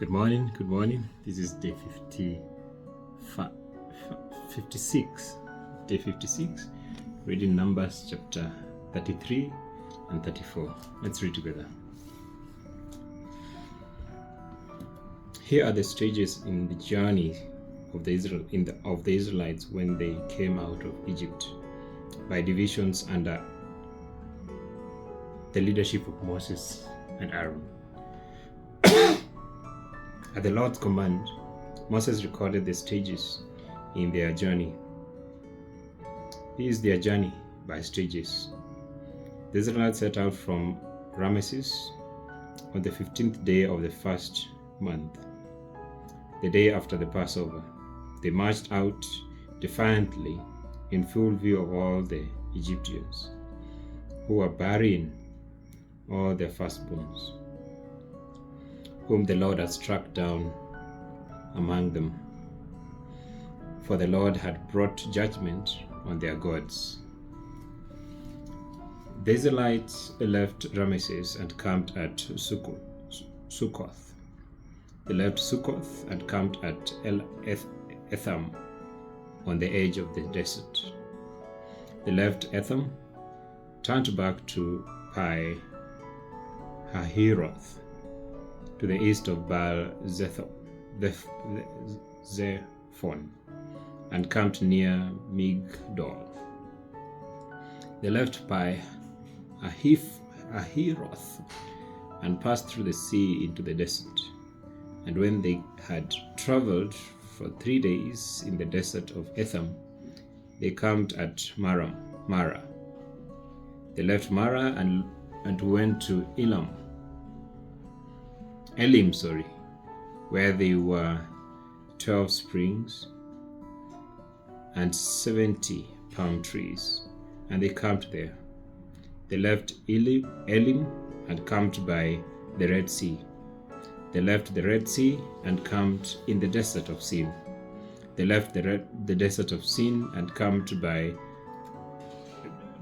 Good morning. This is day 56. Day 56, reading Numbers chapter 33 and 34. Let's read together. Here are the stages in the journey of the Israelites when they came out of Egypt, by divisions under the leadership of Moses and Aaron. At the Lord's command, Moses recorded the stages in their journey. This is their journey by stages. The Israelites set out from Ramesses on the 15th day of the first month, the day after the Passover. They marched out defiantly in full view of all the Egyptians, who were burying all their firstborns, whom the Lord had struck down among them. For the Lord had brought judgment on their gods. The Israelites left Ramesses and camped at Succoth. They left Succoth and camped at Etham on the edge of the desert. They left Etham, turned back to Pi Hahiroth, to the east of Baal Zephon, and camped near Migdol. They left Pi Hahiroth and passed through the sea into the desert. And when they had traveled for 3 days in the desert of Etham, they camped at Mara. They left Mara and went to Elim, where there were 12 springs and 70 palm trees, and they camped there. They left Elim and camped by the Red Sea. They left the Red Sea and camped in the desert of Sin. They left the desert of Sin and camped by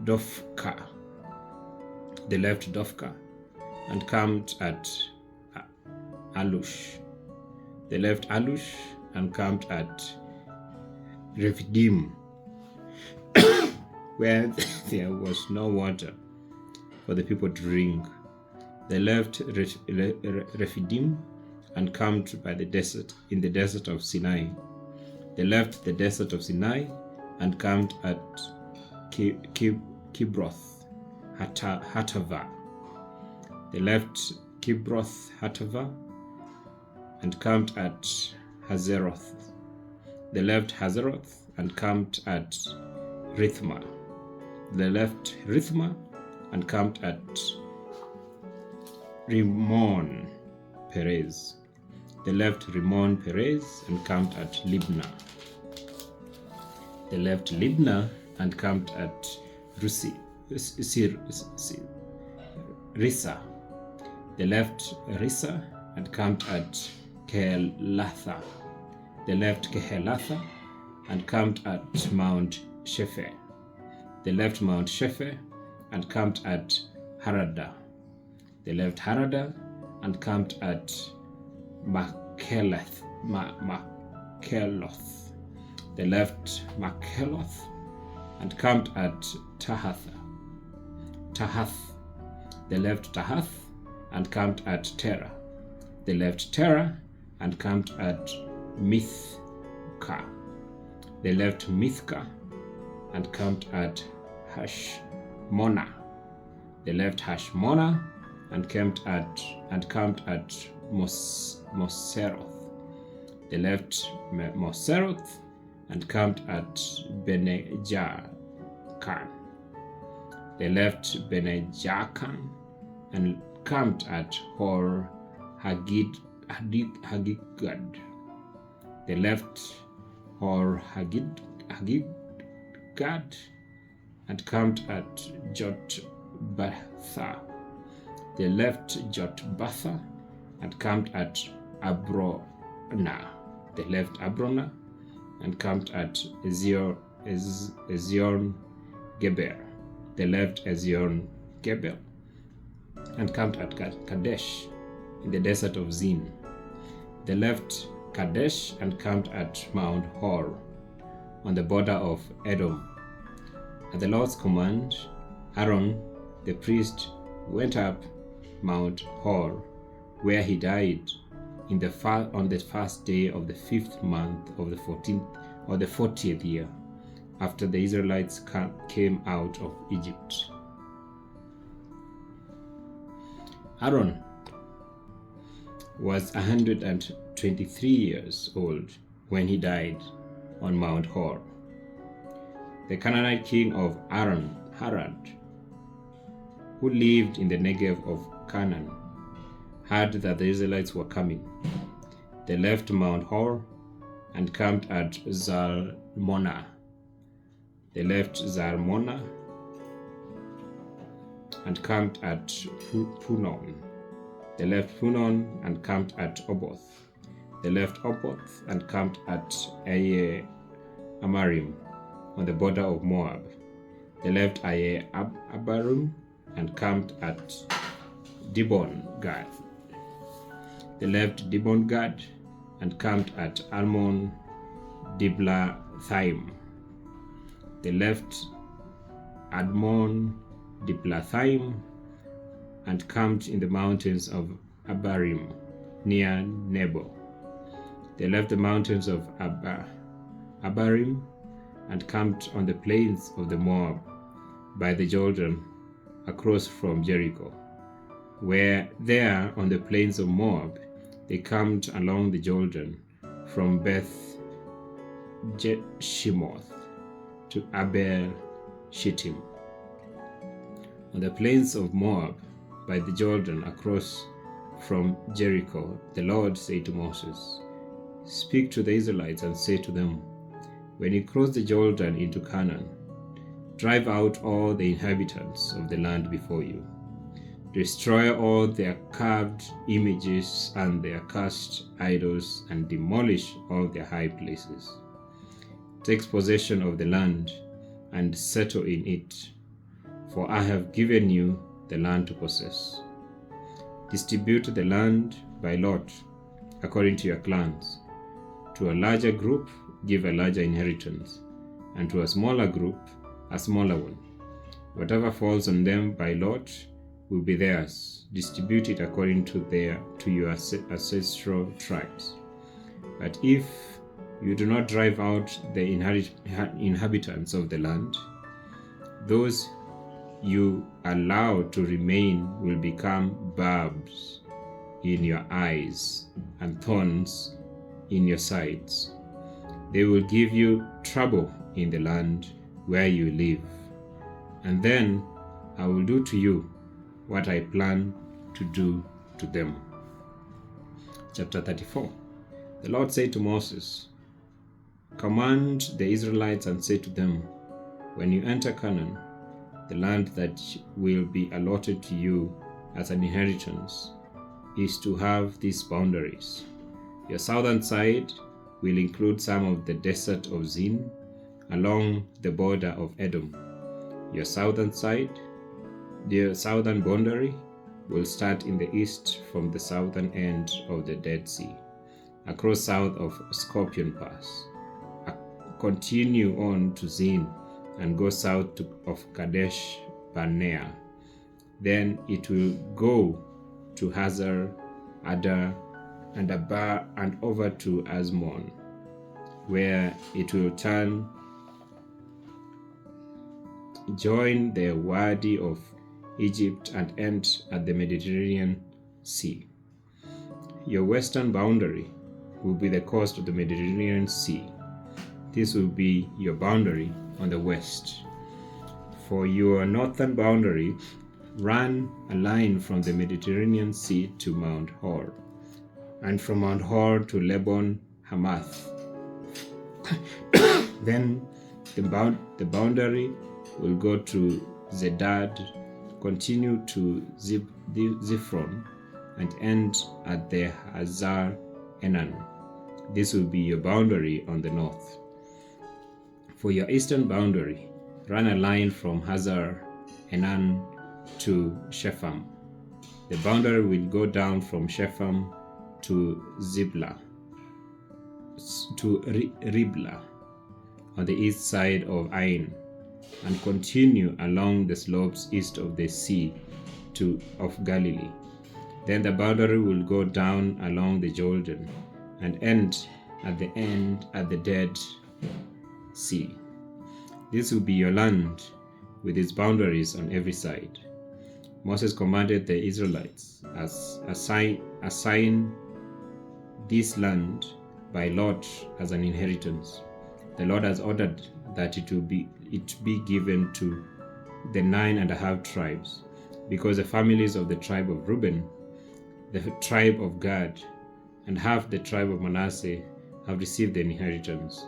Dophkah. They left Dophkah and camped at Alush. They left Alush and camped at Rephidim, where there was no water for the people to drink. They left Rephidim and camped by the desert, in the desert of Sinai. They left the desert of Sinai and camped at Kibroth Hattava. They left Kibroth Hattava and camped at Hazeroth. They left Hazeroth and camped at Rithma. They left Rithma and camped at Rimmon Perez. They left Rimmon Perez and camped at Libnah. They left Libnah and camped at Rissa. They left Rissa and camped at Kehelatha. They left Kehelatha and camped at Mount Shepher. They left Mount Shepher and camped at Harada. They left Harada and camped at Makheloth. They left Makheloth and camped at Tahath. They left Tahath and camped at Terah. They left Terah and camped at Mithka. They left Mithka and camped at Hashmona. They left Hashmona and camped at Moseroth. They left Moseroth and camped at Bene-Jaakan. They left Bene-Jaakan and camped at Hor Haggidgad. They left Hor Haggidgad and camped at Jotbatha. They left Jotbatha and camped at Abrona. They left Abrona and camped at Ezion-Geber. They left Ezion-Geber and camped at Kadesh in the desert of Zin. They left Kadesh and camped at Mount Hor, on the border of Edom. At the Lord's command, Aaron, the priest, went up Mount Hor, where he died on the first day of the 5th month of the 40th year, after the Israelites came out of Egypt. Aaron was 123 years old when he died on Mount Hor. The Canaanite king of Aram, Harad, who lived in the Negev of Canaan, heard that the Israelites were coming. They left Mount Hor and camped at Zalmonah. They left Zalmonah and camped at Punon. They left Punon and camped at Oboth. They left Oboth and camped at Amarim, on the border of Moab. They left Abarim and camped at Dibon-Gad. They left Dibon-Gad and camped at Almon Diblathaim. They left Admon Diblathaim and camped in the mountains of Abarim near Nebo. They left the mountains of Abarim and camped on the plains of the Moab by the Jordan across from Jericho. Where there on the plains of Moab, they camped along the Jordan from Beth Jeshimoth to Abel Shittim. On the plains of Moab by the Jordan across from Jericho, the Lord said to Moses, "Speak to the Israelites and say to them, when you cross the Jordan into Canaan, drive out all the inhabitants of the land before you. Destroy all their carved images and their cast idols, and demolish all their high places. Take possession of the land and settle in it, for I have given you the land to possess. Distribute the land by lot according to your clans. To a larger group, give a larger inheritance, and to a smaller group, a smaller one. Whatever falls on them by lot will be theirs. Distribute it according to your ancestral tribes. But if you do not drive out the inhabitants of the land, those you allow to remain will become barbs in your eyes and thorns in your sides. They will give you trouble in the land where you live, and then I will do to you what I plan to do to them." Chapter 34. The Lord said to Moses, "Command the Israelites and say to them, when you enter Canaan, the land that will be allotted to you as an inheritance is to have these boundaries. Your southern side will include some of the desert of Zin along the border of Edom. Your southern boundary will start in the east from the southern end of the Dead Sea, across south of Scorpion Pass. Continue on to Zin and go south of Kadesh Barnea. Then it will go to Hazar Adar and Abba and over to Azmon, where it will join the Wadi of Egypt and end at the Mediterranean Sea. Your western boundary will be the coast of the Mediterranean Sea. This will be your boundary on the west. For your northern boundary, run a line from the Mediterranean Sea to Mount Hor, and from Mount Hor to Lebanon Hamath. Then the boundary will go to Zedad, continue to Ziphron, and end at the Hazar Enan. This will be your boundary on the north. For your eastern boundary, run a line from Hazar Enan to Shepham. The boundary will go down from Shepham to Riblah on the east side of Ain, and continue along the slopes east of the Sea of Galilee. Then the boundary will go down along the Jordan and end at the Dead Sea. This will be your land with its boundaries on every side. Moses commanded the Israelites assign this land by lot as an inheritance. The Lord has ordered that it be given to the 9.5 tribes, because the families of the tribe of Reuben, the tribe of Gad, and half the tribe of Manasseh have received the inheritance.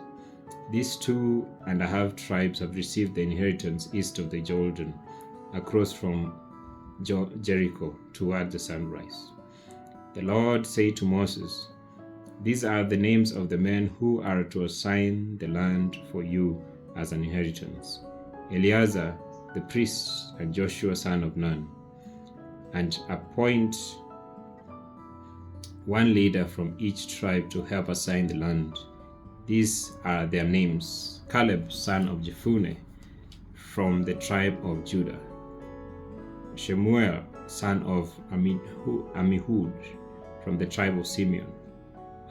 These 2.5 tribes have received the inheritance east of the Jordan, across from Jericho toward the sunrise. The Lord said to Moses, "These are the names of the men who are to assign the land for you as an inheritance: Eleazar the priest and Joshua son of Nun. And appoint one leader from each tribe to help assign the land. These are their names: Caleb son of Jephunneh from the tribe of Judah, Shemuel son of Amihud from the tribe of Simeon,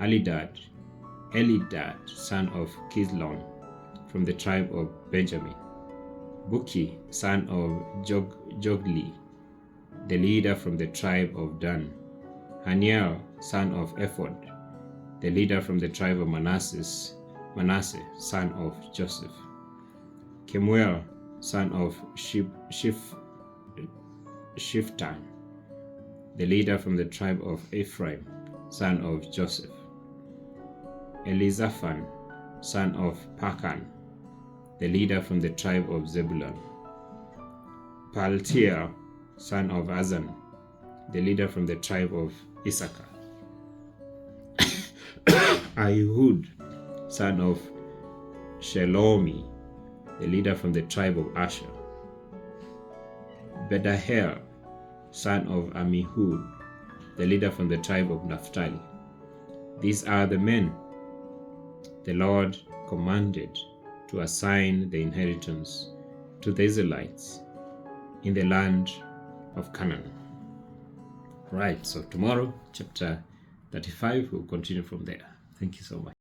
Elidad son of Kislon from the tribe of Benjamin, Buki son of Jogli, the leader from the tribe of Dan, Haniel son of Ephod, the leader from the tribe of Manasseh son of Joseph, Kemuel son of Shiftan, the leader from the tribe of Ephraim son of Joseph, Elizaphan son of Pakan, the leader from the tribe of Zebulun, Paltiel son of Azan, the leader from the tribe of Issachar, Ahihud son of Shelomi, the leader from the tribe of Asher, Bedahel son of Amihud, the leader from the tribe of Naphtali. These are the men the Lord commanded to assign the inheritance to the Israelites in the land of Canaan. Right, so tomorrow, chapter 35, we'll continue from there. Thank you so much.